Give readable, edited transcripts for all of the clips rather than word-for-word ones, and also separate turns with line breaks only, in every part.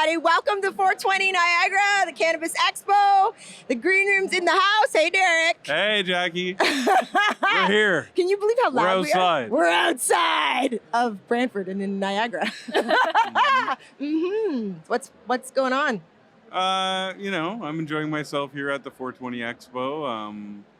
everybody. Welcome to 420 Niagara, the Cannabis Expo. The green room's in the house. Hey, Derek.
Hey, Jackie. We're here.
Can you believe how loud
We're outside.
we are? We're outside of Brantford and in Niagara. What's going on?
I'm enjoying myself here at the 420 Expo.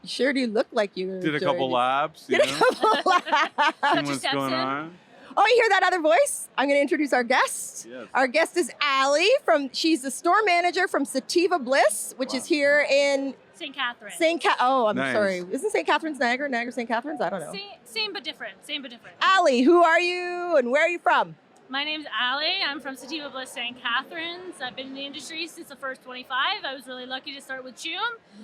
You sure do look like you
Did a couple laps.
Did a couple laps.
Seeing what's going on.
Oh, you hear that other voice? I'm going to introduce our guest.
Yes.
Our guest is Allie she's the store manager from Sativa Bliss, which is here in
St. Catharines.
I'm
Nice.
sorry. Isn't St. Catharines Niagara? Niagara St. Catharines? I don't know.
Same but different.
Allie, who are you and where are you from?
My name's Allie. I'm from Sativa Bliss, St. Catharines. I've been in the industry since the first 25. I was really lucky to start with Choom.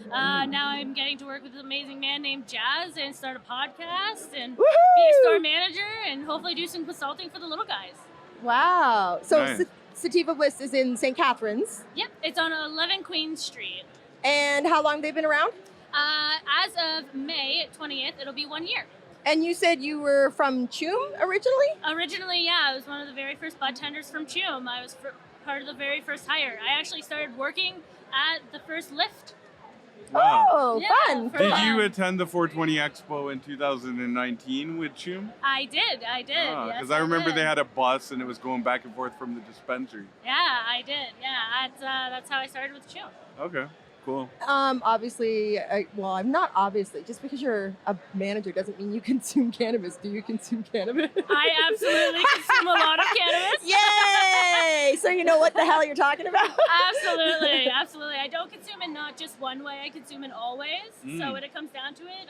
Now I'm getting to work with an amazing man named Jazz and start a podcast and be a store manager and hopefully do some consulting for the little guys.
Wow. So
Nice.
Sativa Bliss is in St. Catharines.
Yep, it's on 11 Queen Street.
And how long they've been around?
As of May 20th, it'll be 1 year.
And you said you were from Choom originally?
Originally, yeah, I was one of the very first bud tenders from Choom. I was part of the very first hire. I actually started working at the first lift.
Wow.
Oh,
Yeah,
fun.
for-
Did you attend the 420 Expo in 2019 with Choom?
I did.
Because
Yes,
I remember
did.
they had a bus and it was going back and forth from the dispensary.
Yeah, I did. Yeah, that's how I started with Choom.
Okay, cool.
Obviously, I'm not obviously. Just because you're a manager doesn't mean you consume cannabis. Do you consume cannabis?
I absolutely consume a lot of cannabis.
Yay! So you know what the hell you're talking about?
Absolutely. I don't consume it not just one way. I consume it all ways. So when it comes down to it,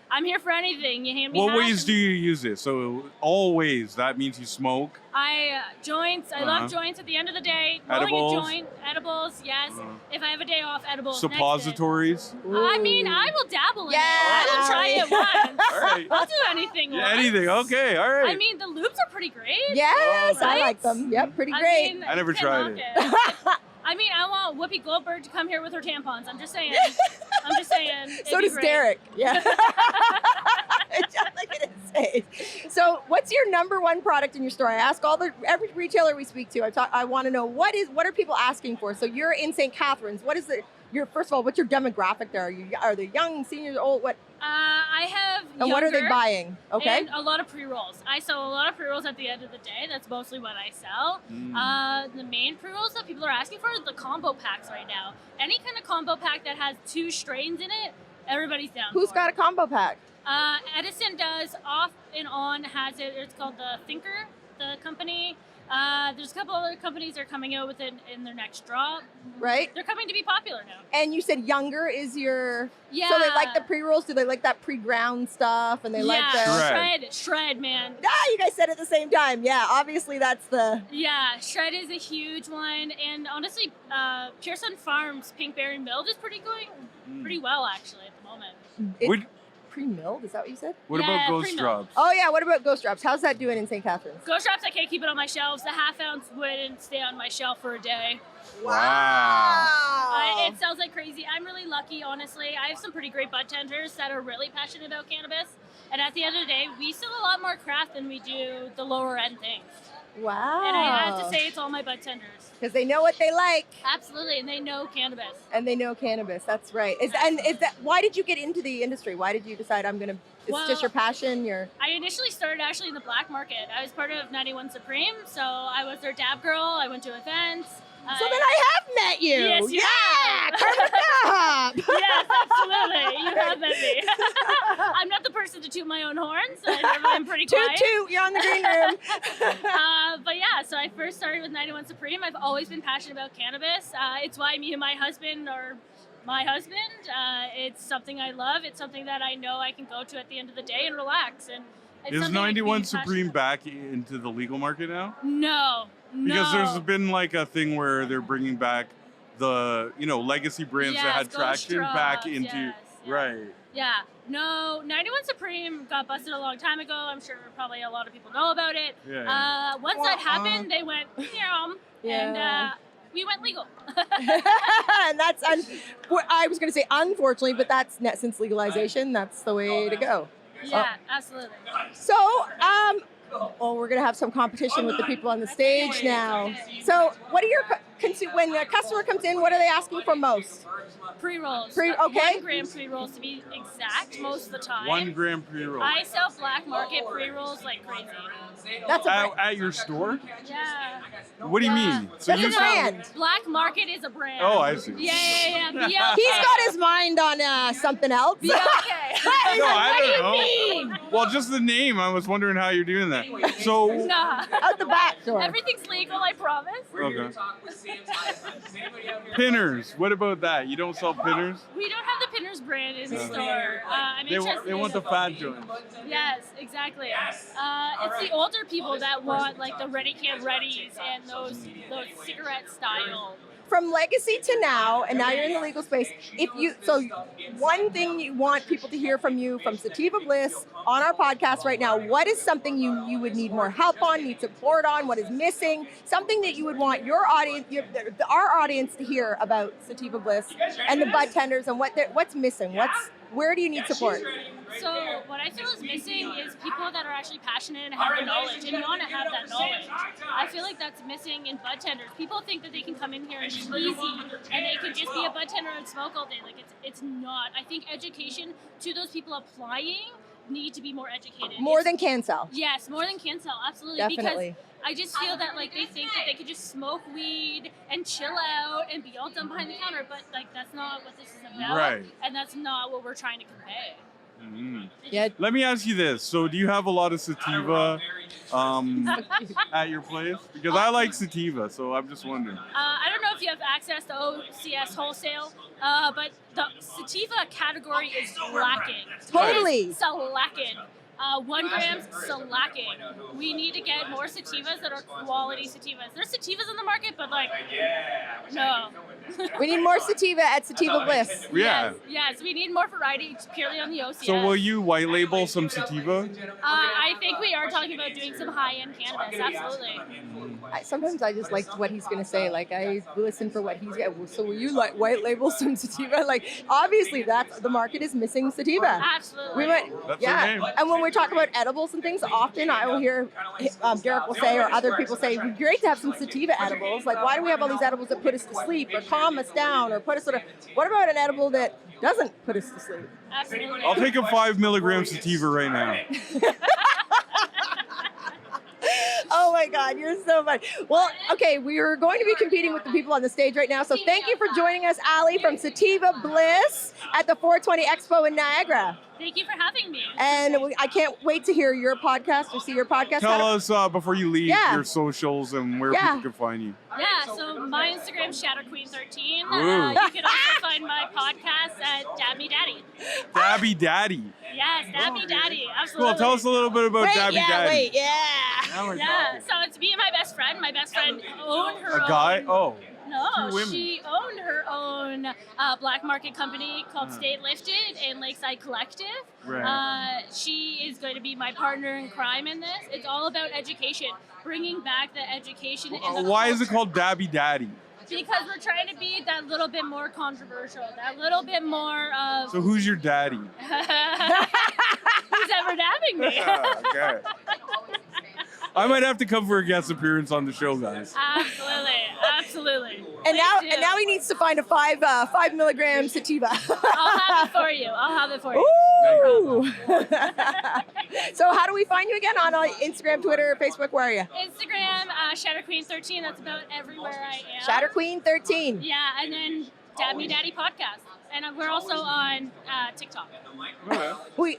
I'm here for anything. You hand me
What
hash
ways
and-
do you use it? So always, that means you smoke?
joints. I love joints. At the end of the day,
Edibles?
rolling a joint, edibles. Yes. If I have a day off, edibles. next day.
Suppositories?
I mean, I will dabble in
Yeah.
it. I will try it once.
All right.
I'll do anything once.
Anything, okay, all right.
I mean, the loops are pretty great.
Yes, I
Right?
like them. Yep, pretty
I
great.
mean,
I never
you can't
tried
knock I mean, I want Whoopi Goldberg to come here with her tampons. I'm just saying. It'd
So
be
does
great.
Derek. Yeah. Just like it is. So, what's your number one product in your store? I ask every retailer we speak to. I want to know what are people asking for. So you're in St. Catharines. What is first of all, what's your demographic there? Are they young, seniors, old? What?
I have
And what are they
younger
buying? Okay.
And a lot of pre-rolls. I sell a lot of pre-rolls at the end of the day. That's mostly what I sell. The main pre-rolls that people are asking for are the combo packs right now. Any kind of combo pack that has 2 strains in it, everybody's down
Who's
for
got a combo pack?
Edison does. Off and On has it. It's called the Thinker, the company. There's a couple other companies that are coming out with it in their next drop.
Right.
They're coming to be popular now.
And you said younger is your.
Yeah.
So they like the pre-rolls. Do they like that pre-ground stuff? And they like the.
Shred, man.
You guys said it at the same time. Yeah, obviously that's the.
Yeah, Shred is a huge one, and honestly, Pure Sun Farms Pinkberry Milled is pretty well actually at the moment.
Pre-milled, is that what you said?
What about Ghost Drops?
Oh yeah, what about Ghost Drops? How's that doing in St. Catharines?
Ghost Drops, I can't keep it on my shelves. The half ounce wouldn't stay on my shelf for a day.
Wow.
It sells like crazy. I'm really lucky, honestly. I have some pretty great bud tenders that are really passionate about cannabis, and at the end of the day, we sell a lot more craft than we do the lower end things.
Wow.
And I have to say, it's all my bud tenders.
Because they know what they like.
Absolutely, and they know cannabis.
That's right. Is that why did you get into the industry? Why did you decide it's just your passion?
I initially started actually in the black market. I was part of 91 Supreme, so I was their dab girl. I went to events.
So then I have met you.
Yes, you have.
Karma Cop.
Yes, absolutely. You have met me. I'm not the person to toot my own horn, so I'm pretty quiet.
Toot, you're on the green room.
But yeah, so I first started with 91 Supreme. I've always been passionate about cannabis. It's why me and my husband are my husband. It's something I love. It's something that I know I can go to at the end of the day and relax. And it's
Is
something I can be
91
passionate
Supreme
about.
back into the legal market now?
No.
Because there's been like a thing where they're bringing back the, legacy brands that had
Ghost
traction
Drops,
back into,
yes.
right.
Yeah. No, 91 Supreme got busted a long time ago. I'm sure probably a lot of people know about it.
Yeah.
Once that happened, they went, and we went legal.
And that's, I was going to say unfortunately, but that's since legalization, that's the way to go.
Yeah, absolutely.
So, we're going to have some competition with the people on the stage now. So what are your, when a customer comes in, what are they asking for most?
Pre-rolls.
Okay.
1 gram pre-rolls to be exact most of the time.
1 gram pre-roll.
I sell black market pre-rolls like crazy.
That's a
at your store?
Yeah.
What do you mean? So
That's
you
a
sell-
brand.
Black market is a brand.
Oh, I see.
Yeah. BLK.
He's got his mind on something else.
BLK.
No, I
What do
don't know.
you mean?
Well, just the name. I was wondering how you're doing that. So,
Nah.
Out the back door.
Everything's legal, I promise.
okay. Pinners. What about that? You don't sell pinners?
We don't have the Pinners brand in the store. I'm
They
interested.
want the fat joints.
Yes, exactly. It's the older people that want like the Ready Can Readies and those cigarette style.
From legacy to now, and now you're in the legal space. One thing you want people to hear from you from Sativa Bliss on our podcast right now, what is something you would need more help on, need support on, what is missing, something that you would want your audience, our audience to hear about Sativa Bliss and the bud tenders and what's missing, where do you need support?
So what I feel is missing is people that are actually passionate and have the knowledge, and you want to have that knowledge. I feel like that's missing in bud tenders. People think that they can come in here and be easy, and they can just be a bud tender and smoke all day. Like it's not. I think education to those people applying need to be more educated.
More than can sell.
Yes, more than can sell, absolutely.
Definitely.
Because I just feel that like they think that they could just smoke weed and chill out and be all done behind the counter, but like that's not what this is about.
Right.
And that's not what we're trying to convey.
Mm-hmm.
Yeah.
Let me ask you this. So do you have a lot of sativa at your place? Because I like sativa, so I'm just wondering.
I don't know if you have access to OCS wholesale, but the sativa category is lacking.
Totally.
It is lacking. 1 gram lacking. We need to get more sativas that are quality sativas. There's sativas in the market, but like, no.
We need more sativa at Sativa Bliss.
Yeah.
Yes, we need more variety purely on the OCS.
So will you white label some sativa?
I think we are talking about doing some high-end cannabis, absolutely.
Sometimes I just like what he's going to say. Like I listen for what he's. So will you like white label some sativa? Like obviously the market is missing sativa.
Absolutely.
We went,
That's
yeah.
okay.
And when we talk about edibles and things, often I will hear Derek will say, or other people say, "It'd be great to have some sativa edibles. Like why do we have all these edibles that put us to sleep or calm us down or put us sort of? What about an edible that doesn't put us to sleep?"
Absolutely.
I'll take a 5 milligram sativa right now.
Oh my God, you're so funny. Well, okay, we are going to be competing with the people on the stage right now. So thank you for joining us, Ali from Sativa Bliss at the 420 Expo in Niagara.
Thank you for having me.
And I can't wait to hear your podcast or see your podcast.
Tell us before you leave
Yeah.
your socials and where
Yeah.
people can find you.
Yeah, so my Instagram is ShatterQueen13.
Ooh.
You can also find my podcast at Dab Me Daddy.
Dabby Daddy.
Yes, Dab Me Daddy. Absolutely.
Cool. Tell us a little bit about Dabby Daddy.
Yeah, so it's me and my best friend. My best friend owned her
A guy?
own.
Oh.
No,
2 women.
she owned her own black market company called State Lifted and Lakeside Collective.
Right.
She is going to be my partner in crime in this. It's all about education, bringing back the education. And the
Why is it
culture.
called Dabby Daddy?
Because we're trying to be that little bit more controversial, that little bit more of
So who's your daddy?
who's ever dabbing me.
Okay. I might have to come for a guest appearance on the show, guys.
Absolutely, absolutely.
And
Please do.
now he needs to find a 5 milligram sativa.
I'll have it for you. I'll have it for you.
Ooh. So how do we find you again on Instagram, Twitter, Facebook? Where are you?
Instagram, ShatterQueen13. That's about everywhere I am.
Shatter Queen 13.
Yeah, and then Dab Me Daddy podcast. And we're also on TikTok.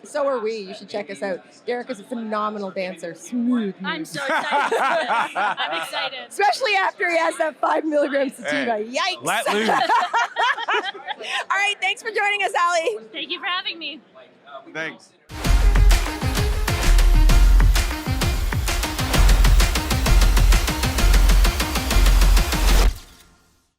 So are we. You should check us out. Derek is a phenomenal dancer. Smooth.
I'm so excited. I'm excited.
Especially after he has that 5 milligram sativa.
Hey,
Yikes.
let loose.
All right. Thanks for joining us, Ali.
Thank you for having me.
Thanks.